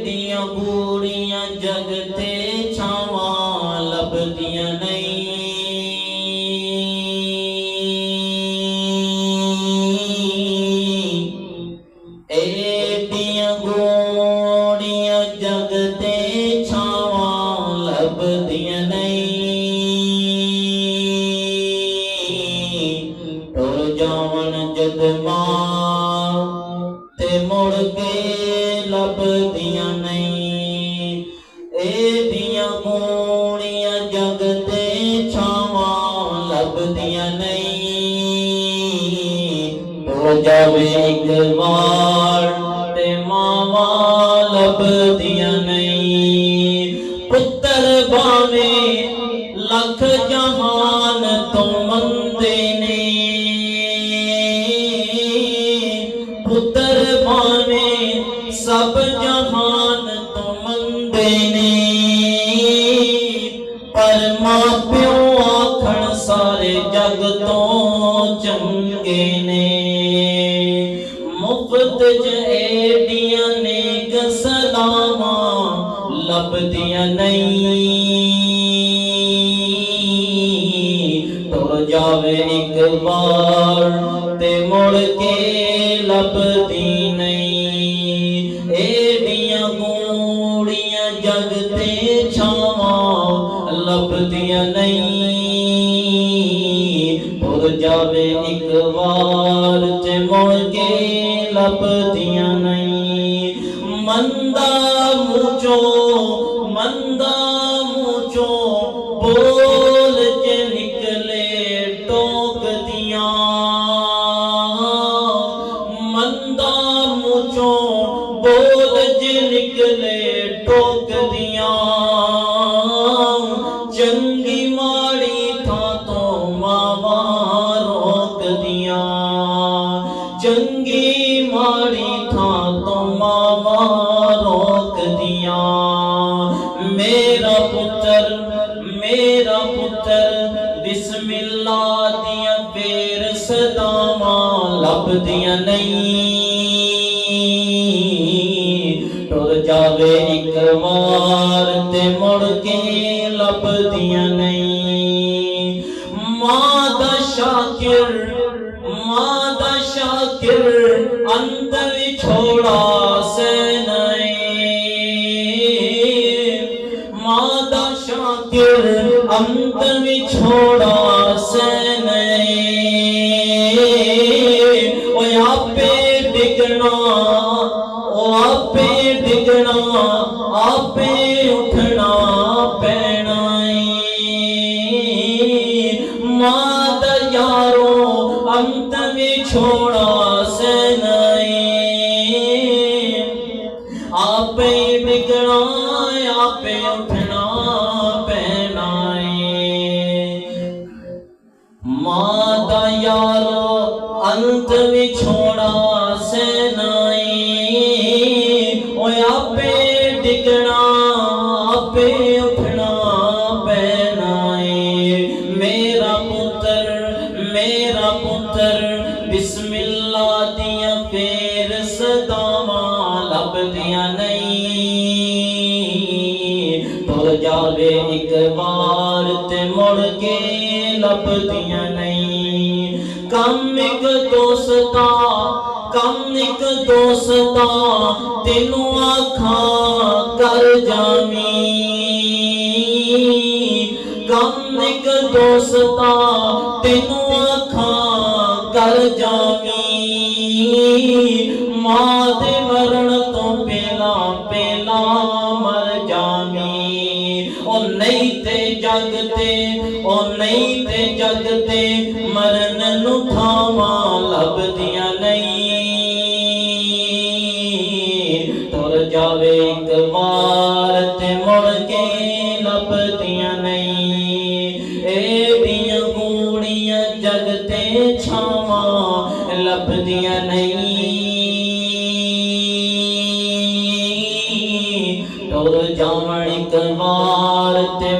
एडियां बूढ़ियां जगते छावां लभदियां नहीं। एडियां बूढ़ियां जगते छावां लभदियां नहीं। टुर जावन जद मां ते मुड़ के लभदियां नहीं। एडियां बूढ़ियां जगते छावां लभदियां नहीं। टुर जावे एक वार ते मावां लभदियां नहीं। पुत्तर भावे लख जहान तो मंदे ने। पुत्तर भावे सब जहान तो मंदे ने। पर मां प्यो आखण सारे जग तो चंगे ने। मुफ्त च एडियां ने सलावां लभदियां नहीं। टुर जावे एक बार ते मुड़ के लभदी नहीं। एडियां बूढ़ियां जगते छावां लभदियां नहीं। टुर जावे एक बार ते मुड़ के लभदियां नहीं। मंदा मुचो बोल के निकले टोक दियां। मंदा मुचो बोल के निकले टोक दियां। चंगी माड़ी था तो मावां रोक दियां। चंगी माड़ी था तो मावां रोक दियां। मेरा पुत्र बिस्मिल्लाह दियां फेर सदावां लभदियां नहीं। टुर जावे एक वार ते मुड़ के लभदियां नहीं। मां दा शाकिर अंत विछोड़ा से शाकिर अंत विछोड़ा से नहीं। ओ आपे डिगना आपे उठना पैना। मां दा यारो अंत विछोड़ा से नहीं। आपे डिगना आपे उठना पैना। मां दा यारो अंत विछोड़ा से नहीं। ओ आपे डिगना आपे उठना पैना। मेरा पुत्र बिस्मिल्लाह दियां फेर सदावां लभदियां नहीं। टुर जावे एक बार ते मुड़ के लभदियां नहीं। कम एक दोस्ता तेनू आखां कर जामी। कम एक दोस्ता तेनू आखां कर जामी। मां दे मरण तो पहला मर जामी। ओ नहीं ते जगते मरण नू थावां लभदियां नहीं। टुर जावे एक बार ते मुड़ के लभदियां नहीं। एडियां बूढ़ियां जगते छावां लभदियां नहीं। टुर जावण एक बार ते